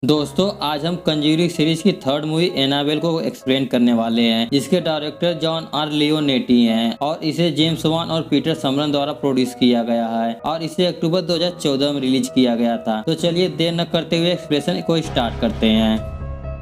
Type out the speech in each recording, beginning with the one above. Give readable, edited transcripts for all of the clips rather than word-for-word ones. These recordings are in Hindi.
दोस्तों आज हम कंज्यूरिंग सीरीज की थर्ड मूवी एनाबेल को एक्सप्लेन करने वाले हैं, जिसके डायरेक्टर जॉन आर लियोनेटी हैं और इसे जेम्स वान और पीटर समरन द्वारा प्रोड्यूस किया गया है और इसे अक्टूबर 2014 में रिलीज किया गया था। तो चलिए देर न करते हुए एक्सप्लेनेशन को स्टार्ट करते हैं।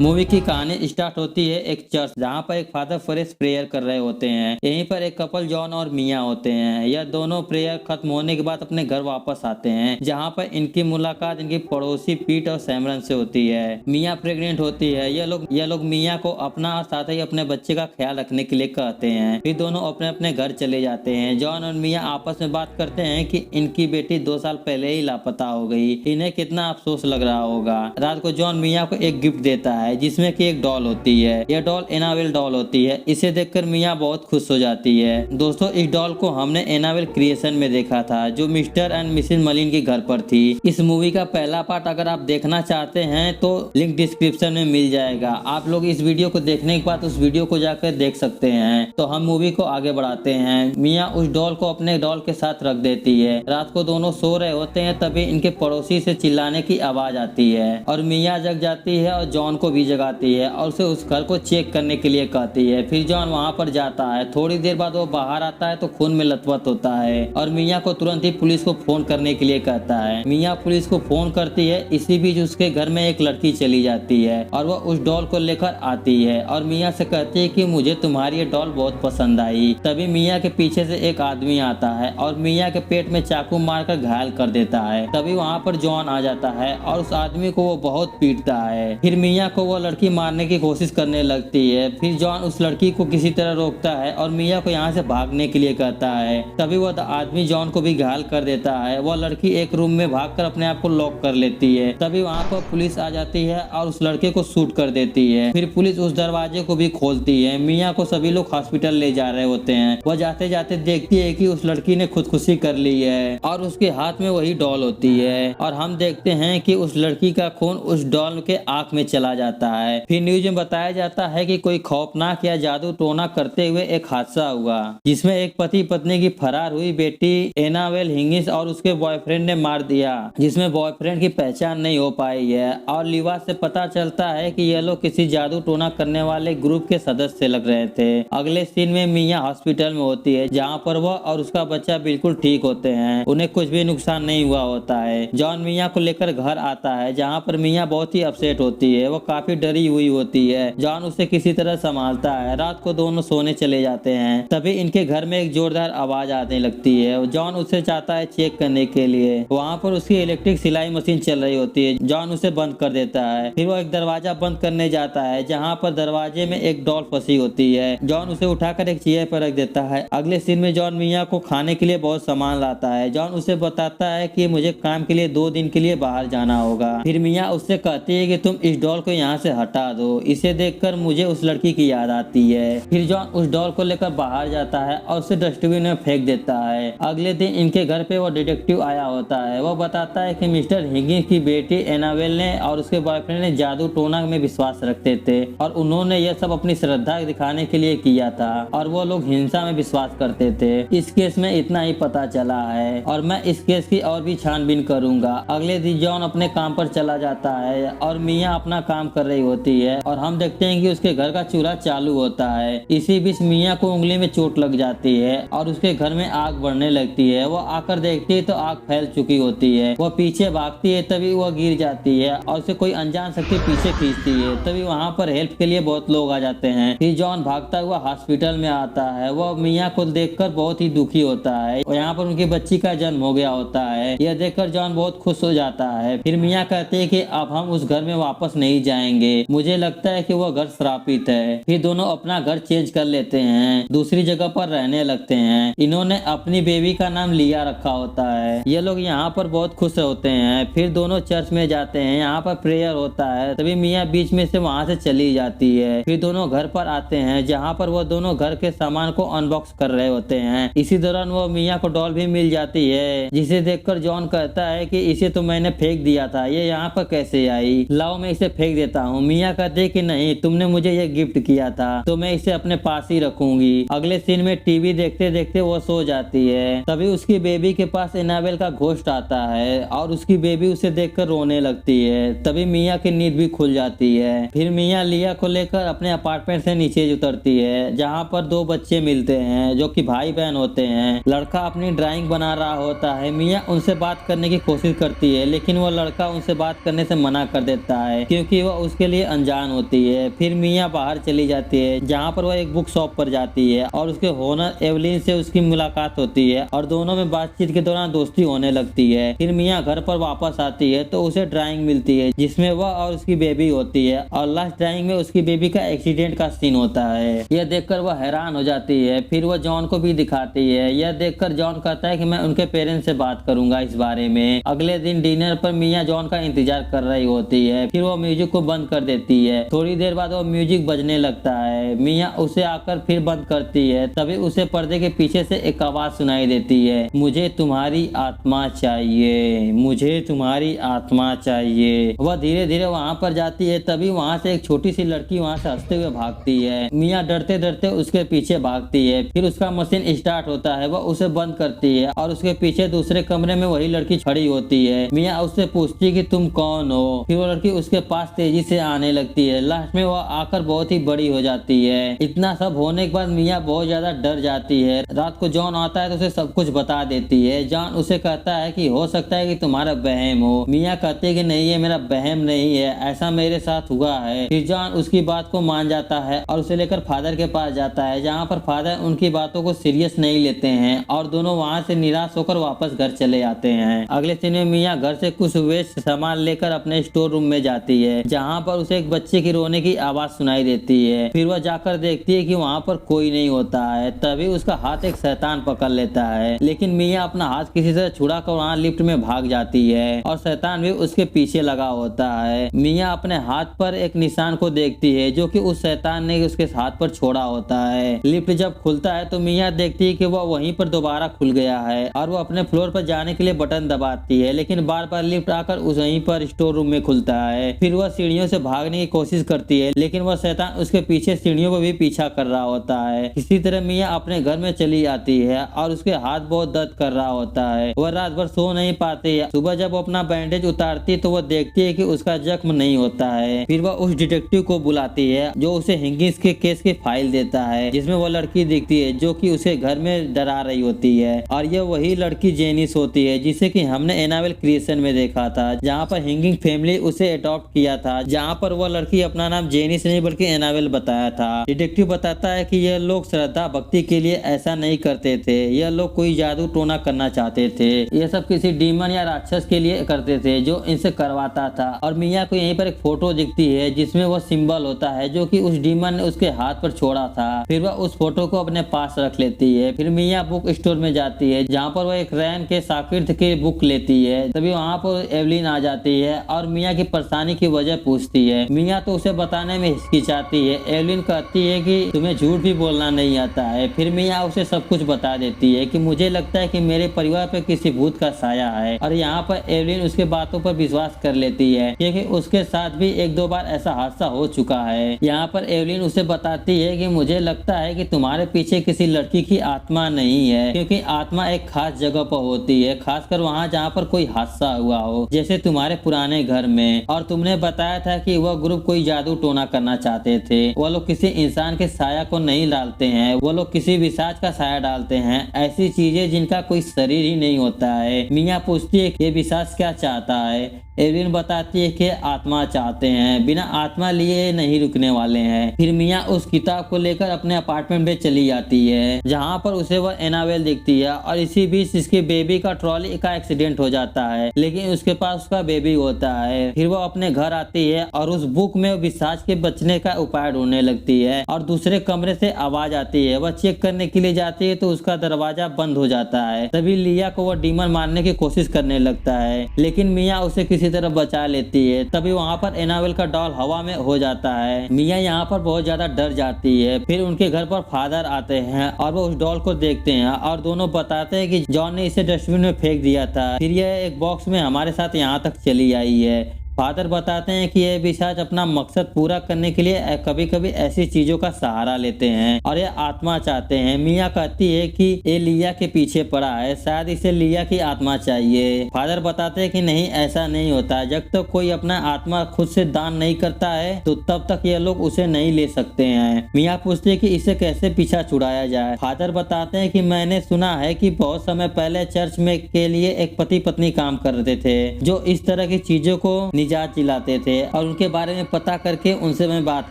मूवी की कहानी स्टार्ट होती है एक चर्च, जहाँ पर एक फादर फॉरेस्ट प्रेयर कर रहे होते हैं। यहीं पर एक कपल जॉन और मिया होते हैं। यह दोनों प्रेयर खत्म होने के बाद अपने घर वापस आते हैं, जहाँ पर इनकी मुलाकात इनकी पड़ोसी पीट और सैमरन से होती है। मिया प्रेग्नेंट होती है। यह लोग मिया को अपना और साथ ही अपने बच्चे का ख्याल रखने के लिए कहते हैं। फिर दोनों अपने अपने घर चले जाते हैं। जॉन और मिया आपस में बात करते हैं कि इनकी बेटी 2 साल पहले ही लापता हो गई। इन्हें कितना अफसोस लग रहा होगा। रात को जॉन मिया को एक गिफ्ट देता है, जिसमें कि एक डॉल होती है। यह डॉल एनाबेल डॉल होती है। इसे देखकर मिया बहुत खुश हो जाती है। दोस्तों इस डॉल को हमने एनाबेल क्रिएशन में देखा था, जो मिस्टर एंड मिसेस मलिन के घर पर थी। इस मूवी का पहला पार्ट अगर आप देखना चाहते हैं तो लिंक डिस्क्रिप्शन में मिल जाएगा। आप लोग इस वीडियो को देखने के बाद उस वीडियो को जाकर देख सकते हैं। तो हम मूवी को आगे बढ़ाते हैं। मिया उस डॉल को अपने डॉल के साथ रख देती है। रात को दोनों सो रहे होते हैं, तभी इनके पड़ोसी से चिल्लाने की आवाज आती है और मिया जग जाती है और जॉन को भी जगाती है और उसे उस घर को चेक करने के लिए कहती है। फिर जॉन वहां पर जाता है। थोड़ी देर बाद वो बाहर आता है तो खून में लथपथ होता है और मिया को तुरंत ही पुलिस को फोन करने के लिए कहता है। मिया पुलिस को फोन करती है। इसी बीच उसके घर में एक लड़की चली जाती है और वह उस डॉल को लेकर आती है और मिया से कहती है कि मुझे तुम्हारी ये डॉल बहुत पसंद आई। तभी मिया के पीछे से एक आदमी आता है और मिया के पेट में चाकू मारकर घायल कर देता है। तभी वहाँ पर जॉन आ जाता है और उस आदमी को वो बहुत पीटता है। फिर मिया को वो लड़की मारने की कोशिश करने लगती है। फिर जॉन उस लड़की को किसी तरह रोकता है और मिया को यहाँ से भागने के लिए कहता है। तभी वह आदमी जॉन को भी घायल कर देता है। वह लड़की एक रूम में भागकर अपने आप को लॉक कर लेती है। तभी वहाँ पर पुलिस आ जाती है और उस लड़के को शूट कर देती है। फिर पुलिस उस दरवाजे को भी खोलती है। मिया को सभी लोग हॉस्पिटल ले जा रहे होते हैं। वह जाते जाते देखती है कि उस लड़की ने खुदकुशी कर ली है और उसके हाथ में वही डॉल होती है और हम देखते हैं कि उस लड़की का खून उस डॉल के आंख में चला जाता है। फिर न्यूज में बताया जाता है कि कोई खौफनाक या जादू टोना करते हुए एक हादसा हुआ, जिसमें एक पति पत्नी की फरार हुई बेटी एनाबेल हिगिंस और उसके बॉयफ्रेंड ने मार दिया, जिसमें बॉयफ्रेंड की पहचान नहीं हो पाई है और लिबास से पता चलता है कि ये लोग किसी जादू टोना करने वाले ग्रुप के सदस्य लग रहे थे। अगले सीन में मिया हॉस्पिटल में होती है, जहाँ पर वह और उसका बच्चा बिल्कुल ठीक होते हैं। उन्हें कुछ भी नुकसान नहीं हुआ होता है। जॉन मिया को लेकर घर आता है, जहाँ पर मिया बहुत ही अपसेट होती है। वो काफी डरी हुई होती है। जॉन उसे किसी तरह संभालता है। रात को दोनों सोने चले जाते हैं। तभी इनके घर में एक जोरदार आवाज आने लगती है। जॉन उसे चाहता है चेक करने के लिए। वहाँ पर उसकी इलेक्ट्रिक सिलाई मशीन चल रही होती है। जॉन उसे बंद कर देता है। फिर वो एक दरवाजा बंद करने जाता है, जहाँ पर दरवाजे में एक डॉल फंसी होती है। जॉन उसे उठाकर एक चेयर पर रख देता है। अगले सीन में जॉन मिया को खाने के लिए बहुत सामान लाता है। जॉन उसे बताता है कि मुझे काम के लिए 2 दिन के लिए बाहर जाना होगा। फिर मिया उससे कहती है कि तुम इस डॉल को यहाँ से हटा दो। इसे देखकर मुझे उस लड़की की याद आती है। फिर जॉन उस डॉल को लेकर बाहर जाता है और उसे डस्टबिन में फेंक देता है। अगले दिन इनके घर पे वो डिटेक्टिव आया होता है। वो बताता है कि मिस्टर हिगिंस की बेटी एनाबेल ने और उसके बॉयफ्रेंड ने जादू टोना में विश्वास रखते थे और उन्होंने यह सब अपनी श्रद्धा दिखाने के लिए किया था और वो लोग हिंसा में विश्वास करते थे। इस केस में इतना ही पता चला है और मैं इस केस की और भी छानबीन करूंगा। अगले दिन जॉन अपने काम पर चला जाता है और मिया अपना काम कर रही होती है और हम देखते हैं कि उसके घर का चूल्हा चालू होता है। इसी बीच मिया को उंगली में चोट लग जाती है और उसके घर में आग बढ़ने लगती है। वो आकर देखती है तो आग फैल चुकी होती है। वो पीछे भागती है, तभी वह गिर जाती है और उसे कोई अनजान शक्ति पीछे खींचती है। तभी वहाँ पर हेल्प के लिए बहुत लोग आ जाते हैं। फिर जॉन भागता हुआ हॉस्पिटल में आता है। वह मिया को देखकर बहुत ही दुखी होता है और यहाँ पर उनकी बच्ची का जन्म हो गया होता है। यह देखकर जॉन बहुत खुश हो जाता है। फिर मिया कहते हैं कि अब हम उस घर में वापस नहीं जाएंगे। मुझे लगता है कि वह घर श्रापित है। फिर दोनों अपना घर चेंज कर लेते हैं, दूसरी जगह पर रहने लगते हैं। इन्होंने अपनी बेबी का नाम लिया रखा होता है। ये लोग यहाँ पर बहुत खुश होते हैं। फिर दोनों चर्च में जाते हैं। यहाँ पर प्रेयर होता है। तभी मिया बीच में से वहाँ से चली जाती है। फिर दोनों घर पर आते हैं, जहाँ पर वो दोनों घर के सामान को अनबॉक्स कर रहे होते हैं। इसी दौरान वो मिया को डॉल भी मिल जाती है, जिसे देखकर जॉन कहता है कि इसे तो मैंने फेंक दिया था, ये यहाँ पर कैसे आई। लाओ मैं इसे फेंक देता करता हूँ। मियाँ कहते कि नहीं, तुमने मुझे ये गिफ्ट किया था तो मैं इसे अपने पास ही रखूंगी। अगले सीन में टीवी देखते देखते वो सो जाती है। तभी उसकी बेबी के पास एनाबेल का घोस्ट आता है और उसकी बेबी उसे देखकर रोने लगती है। तभी मियाँ की नींद भी खुल जाती है। फिर मियाँ लिया को लेकर अपने अपार्टमेंट से नीचे उतरती है, जहाँ पर दो बच्चे मिलते हैं जो कि भाई बहन होते हैं। लड़का अपनी ड्राइंग बना रहा होता है। मियाँ उनसे बात करने की कोशिश करती है, लेकिन वो लड़का उनसे बात करने से मना कर देता है क्योंकि वह उसके लिए अनजान होती है। फिर मियाँ बाहर चली जाती है, जहाँ पर वह एक बुक शॉप पर जाती है और उसके ओनर एवलिन से उसकी मुलाकात होती है और दोनों में बातचीत के दौरान दोस्ती होने लगती है। फिर मियाँ घर पर वापस आती है तो उसे ड्राइंग मिलती है जिसमें वह और उसकी बेबी होती है और लास्ट ड्राइंग में उसकी बेबी का एक्सीडेंट का सीन होता है। यह देखकर वह हैरान हो जाती है। फिर वह जॉन को भी दिखाती है। यह देखकर जॉन कहता है कि मैं उनके पेरेंट्स से बात करूंगा इस बारे में। अगले दिन डिनर पर मियाँ जॉन का इंतजार कर रही होती है। फिर वो म्यूजिक को बंद कर देती है। थोड़ी देर बाद वो म्यूजिक बजने लगता है। मियाँ उसे आकर फिर बंद करती है। तभी उसे पर्दे के पीछे से एक आवाज सुनाई देती है, मुझे तुम्हारी आत्मा चाहिए, मुझे तुम्हारी आत्मा चाहिए। वह धीरे धीरे वहाँ पर जाती है। तभी वहाँ से एक छोटी सी लड़की वहाँ से हंसते हुए भागती है। मियाँ डरते डरते उसके पीछे भागती है। फिर उसका मशीन स्टार्ट होता है। वह उसे बंद करती है और उसके पीछे दूसरे कमरे में वही लड़की खड़ी होती है। मियाँ उससे पूछती है कि तुम कौन हो। फिर वो लड़की उसके पास तेजी से आने लगती है। लास्ट में वह आकर बहुत ही बड़ी हो जाती है। इतना सब होने के बाद मियाँ बहुत ज्यादा डर जाती है। रात को जॉन आता है तो उसे सब कुछ बता देती है। जॉन उसे कहता है कि हो सकता है कि तुम्हारा बहम हो। मियाँ कहती है कि नहीं, ये मेरा बहम नहीं है, ऐसा मेरे साथ हुआ है। फिर जॉन उसकी बात को मान जाता है और उसे लेकर फादर के पास जाता है, जहाँ पर फादर उनकी बातों को सीरियस नहीं लेते हैं और दोनों वहाँ से निराश होकर वापस घर चले आते हैं। अगले दिन में मियाँ घर से कुछ वेस्ट सामान लेकर अपने स्टोर रूम में जाती है, जहाँ पर उसे एक बच्चे की रोने की आवाज सुनाई देती है। फिर वह जाकर देखती है कि वहाँ पर कोई नहीं होता है। तभी उसका हाथ एक शैतान पकड़ लेता है, लेकिन मियाँ अपना हाथ किसी तरह छुड़ा कर वहाँ लिफ्ट में भाग जाती है और शैतान भी उसके पीछे लगा होता है। मियाँ अपने हाथ पर एक निशान को देखती है जो कि उस शैतान ने उसके हाथ पर छोड़ा होता है। लिफ्ट जब खुलता है तो मियाँ देखती है कि वह वहीं पर दोबारा खुल गया है और वो अपने फ्लोर पर जाने के लिए बटन दबाती है, लेकिन बार बार लिफ्ट आकर उस वहीं पर स्टोर रूम में खुलता है। फिर वह सीढ़ियों से भागने की कोशिश करती है, लेकिन वह शैतान उसके पीछे सीढ़ियों पर भी पीछा कर रहा होता है। इसी तरह मियाँ अपने घर में चली आती है और उसके हाथ बहुत दर्द कर रहा होता है। वह रात भर सो नहीं पाती है। सुबह जब वो अपना बैंडेज उतारती है तो वह देखती है कि उसका जख्म नहीं होता है। फिर वह उस डिटेक्टिव को बुलाती है जो उसे हिंगिस के केस की फाइल देता है, जिसमें वह लड़की दिखती है जो कि उसे घर में डरा रही होती है और यह वही लड़की जेनिस होती है जिसे कि हमने एनाबेल क्रिएशन में देखा था, जहाँ पर हिंगिंग फैमिली उसे अडॉप्ट किया था, जहाँ पर वह लड़की अपना नाम जेनिस नहीं बल्कि एनाबेल बताया था। डिटेक्टिव बताता है कि यह लोग श्रद्धा भक्ति के लिए ऐसा नहीं करते थे, यह लोग कोई जादू टोना करना चाहते थे। यह सब किसी डीमन या राक्षस के लिए करते थे जो इनसे करवाता था। और मियाँ को यहीं पर एक फोटो दिखती है जिसमें वह सिंबल होता है जो कि उस डीमन ने उसके हाथ पर छोड़ा था। फिर वह उस फोटो को अपने पास रख लेती है। फिर मियाँ बुक स्टोर में जाती है, जहाँ पर वह एक रैन के साकिर्थ की बुक लेती है। तभी वहाँ पर एवलिन आ जाती है और मियाँ की परेशानी की वजह पूछती है। मियाँ तो उसे बताने में हिचकिचाती है। एवलिन कहती है कि तुम्हें झूठ भी बोलना नहीं आता है। फिर मियाँ उसे सब कुछ बता देती है कि मुझे लगता है कि मेरे परिवार पर किसी भूत का साया है। और यहाँ पर एवलिन उसके बातों पर विश्वास कर लेती है क्योंकि उसके साथ भी एक दो बार ऐसा हादसा हो चुका है। यहाँ पर एवलिन उसे बताती है कि मुझे लगता है कि तुम्हारे पीछे किसी लड़की की आत्मा नहीं है, क्योंकि आत्मा एक खास जगह पर होती है, खासकर वहाँ जहाँ पर कोई हादसा हुआ हो, जैसे तुम्हारे पुराने घर में। और तुमने बताया था कि वह ग्रुप कोई जादू टोना करना चाहते थे। वह लोग किसी इंसान के साया को नहीं डालते हैं, वो लोग किसी विशाच का साया डालते हैं, ऐसी चीजें जिनका कोई शरीर ही नहीं होता है। मियाँ पूछती है कि ये विशाच क्या चाहता है। एवलिन बताती है कि आत्मा चाहते हैं, बिना आत्मा लिए नहीं रुकने वाले हैं। फिर मियाँ उस किताब को लेकर अपने अपार्टमेंट में चली जाती है, जहाँ पर उसे वह एनाबेल दिखती है और इसी बीच इसके बेबी का ट्रॉली का एक्सीडेंट हो जाता है, लेकिन उसके पास उसका बेबी होता है। फिर वह अपने घर आती है और उस बुक में विशाच के बचने का उपाय ढूंढने लगती है और दूसरे कमरे से आवाज आती है। वह चेक करने के लिए जाती है तो उसका दरवाजा बंद हो जाता है। तभी लिया को वह डीमन मारने की कोशिश करने लगता है, लेकिन मियाँ उसे किसी तरह बचा लेती है। तभी वहाँ पर एनाबेल का डॉल हवा में हो जाता है। मियाँ यहाँ पर बहुत ज्यादा डर जाती है। फिर उनके घर पर फादर आते हैं और वो उस डॉल को देखते हैं और दोनों बताते हैं कि जॉन ने इसे डस्टबिन में फेंक दिया था, फिर यह एक बॉक्स में हमारे साथ यहाँ तक चली आई है। फादर बताते हैं कि ये पिशाच अपना मकसद पूरा करने के लिए कभी कभी ऐसी चीजों का सहारा लेते हैं और ये आत्मा चाहते हैं। मिया कहती है कि ये लिया के पीछे पड़ा है, शायद इसे लिया की आत्मा चाहिए। फादर बताते हैं कि नहीं, ऐसा नहीं होता। जब तक कोई अपना आत्मा खुद से दान नहीं करता है तो तब तक ये लोग उसे नहीं ले सकते हैं। मिया पूछते हैं कि इसे कैसे पीछा छुड़ाया जाए। फादर बताते हैं कि मैंने सुना है कि बहुत समय पहले चर्च में के लिए एक पति पत्नी काम करते थे जो इस तरह की चीजों को निजात दिलाते थे, और उनके बारे में पता करके उनसे मैं बात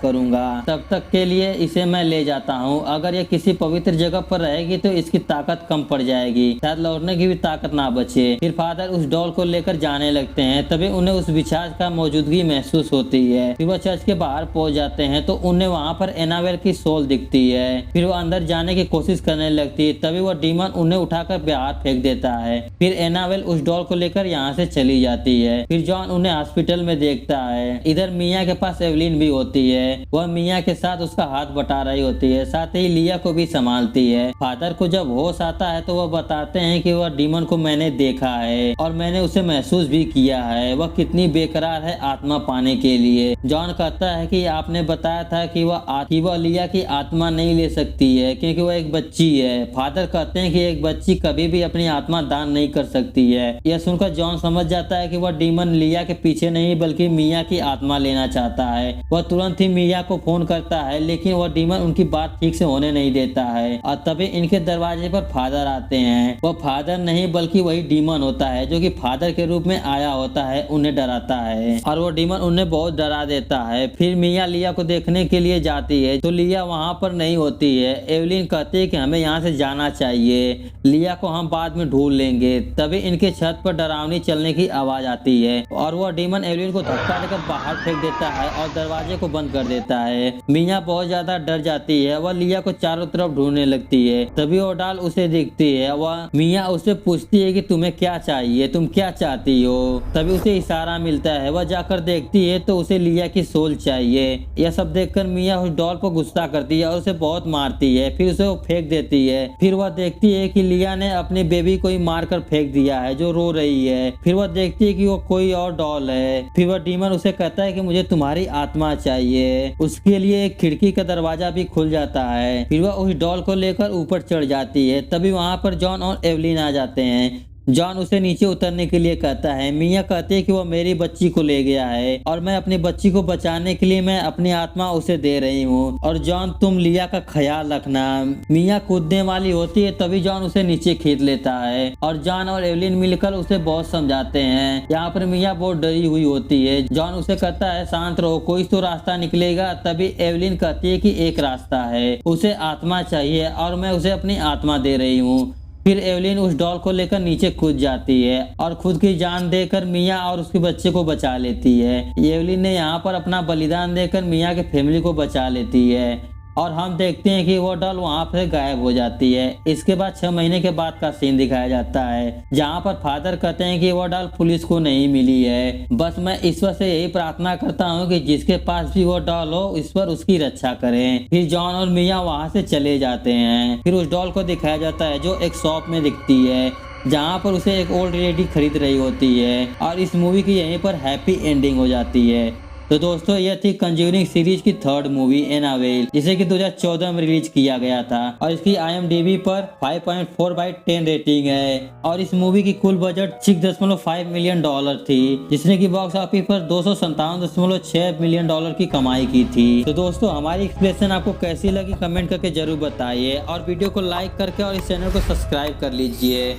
करूंगा। तब तक के लिए इसे मैं ले जाता हूँ। अगर ये किसी पवित्र जगह पर रहेगी तो इसकी ताकत कम पड़ जाएगी, शायद लौटने की भी ताकत ना बचे। फिर फादर उस डॉल को लेकर जाने लगते हैं। तभी उन्हें उस पिशाच का मौजूदगी महसूस होती है। फिर वह चर्च के बाहर पहुंच जाते हैं तो उन्हें वहां पर एनाबेल की सोल दिखती है। फिर वो अंदर जाने की कोशिश करने लगती है। तभी वह डीमन उन्हें उठाकर बाहर फेंक देता है। फिर एनाबेल उस डॉल को लेकर यहाँ से चली जाती है। फिर जॉन उन्हें हॉस्पिटल में देखता है। इधर मिया के पास एवलिन भी होती है। वह मिया के साथ उसका हाथ बटा रही होती है, साथ ही लिया को भी संभालती है। फादर को जब होश आता है तो वह बताते हैं कि वह डीमन को मैंने देखा है और मैंने उसे महसूस भी किया है। वह कितनी बेकरार है आत्मा पाने के लिए। जॉन कहता है कि आपने बताया था कि वह लिया की आत्मा नहीं ले सकती है क्योंकि वह एक बच्ची है। फादर कहते हैं कि एक बच्ची कभी भी अपनी आत्मा दान नहीं कर सकती है। यह सुनकर जॉन समझ जाता है कि वह डीमन लिया के पीछे नहीं बल्कि मिया की आत्मा लेना चाहता है। वह तुरंत ही मिया को फोन करता है, लेकिन वह डीमन उनकी बात ठीक से होने नहीं देता है। और तभी इनके दरवाजे पर फादर आते हैं। वह फादर नहीं बल्कि वही डीमन होता है जो कि फादर के रूप में आया होता है, उन्हें डराता है और वो डीमन उन्हें बहुत डरा देता है। फिर मिया लिया को देखने के लिए जाती है तो लिया वहां पर नहीं होती है। एवलिन कहती है कि हमें यहाँ से जाना चाहिए, लिया को हम बाद में ढूंढ लेंगे। तभी इनके छत पर डरावनी चलने की आवाज आती है और वह डीमन एवलिन को धक्का देकर बाहर फेंक देता है और दरवाजे को बंद कर देता है। मिया बहुत ज्यादा डर जाती है। वह लिया को चारों तरफ ढूंढने लगती है। तभी वो डाल उसे दिखती है। वह मिया उसे पूछती है कि तुम्हें क्या चाहिए, तुम क्या चाहती हो। तभी उसे इशारा मिलता है। वह जाकर देखती है तो उसे लिया की सोल चाहिए। यह सब देखकर मिया उस डॉल पर गुस्सा करती है और उसे बहुत मारती है। फिर उसे वो फेंक देती है। फिर वह देखती है कि लिया ने अपनी बेबी को ही मारकर फेंक दिया है जो रो रही है। फिर वह देखती है कि वो कोई और डॉल है। फिर वह डीमन उसे कहता है कि मुझे तुम्हारी आत्मा चाहिए। उसके लिए एक खिड़की का दरवाजा भी खुल जाता है। फिर वह उस डॉल को लेकर ऊपर चढ़ जाती है। तभी वहां पर जॉन और एवलिन आ जाते हैं। जॉन उसे नीचे उतरने के लिए कहता है। मिया कहती है कि वो मेरी बच्ची को ले गया है और मैं अपनी बच्ची को बचाने के लिए मैं अपनी आत्मा उसे दे रही हूँ, और जॉन तुम लिया का ख्याल रखना। मिया कूदने वाली होती है तभी जॉन उसे नीचे खींच लेता है और जॉन और एवलिन मिलकर उसे बहुत समझाते हैं। यहाँ पर मिया बहुत डरी हुई होती है। जॉन उसे कहता है शांत रहो, कोई तो रास्ता निकलेगा। तभी एवलिन कहती है कि एक रास्ता है, उसे आत्मा चाहिए और मैं उसे अपनी आत्मा दे रही हूँ। फिर एवलिन उस डॉल को लेकर नीचे कूद जाती है और खुद की जान देकर मिया और उसके बच्चे को बचा लेती है। एवलिन ने यहाँ पर अपना बलिदान देकर मिया के फैमिली को बचा लेती है और हम देखते हैं कि वो डॉल वहां से गायब हो जाती है। इसके बाद 6 महीने के बाद का सीन दिखाया जाता है जहां पर फादर कहते हैं कि वो डॉल पुलिस को नहीं मिली है। बस मैं ईश्वर से यही प्रार्थना करता हूं कि जिसके पास भी वो डॉल हो ईश्वर उसकी रक्षा करें। फिर जॉन और मिया वहां से चले जाते हैं। फिर उस डॉल को दिखाया जाता है जो एक शॉप में दिखती है जहाँ पर उसे एक ओल्ड लेडी खरीद रही होती है और इस मूवी की यहीं पर हैप्पी एंडिंग हो जाती है। तो दोस्तों यह थी कंज्यूरिंग सीरीज की 3rd मूवी एनाबेल, जिसे कि 2014 में रिलीज किया गया था और इसकी IMDb पर 5.4/10 रेटिंग है और इस मूवी की कुल बजट $6.5 मिलियन थी, जिसने की बॉक्स ऑफिस पर $257.6 मिलियन की कमाई की थी। तो दोस्तों हमारी एक्सप्लेनेशन आपको कैसी लगी कमेंट करके जरूर बताइए और वीडियो को लाइक करके और इस चैनल को सब्सक्राइब कर लीजिए।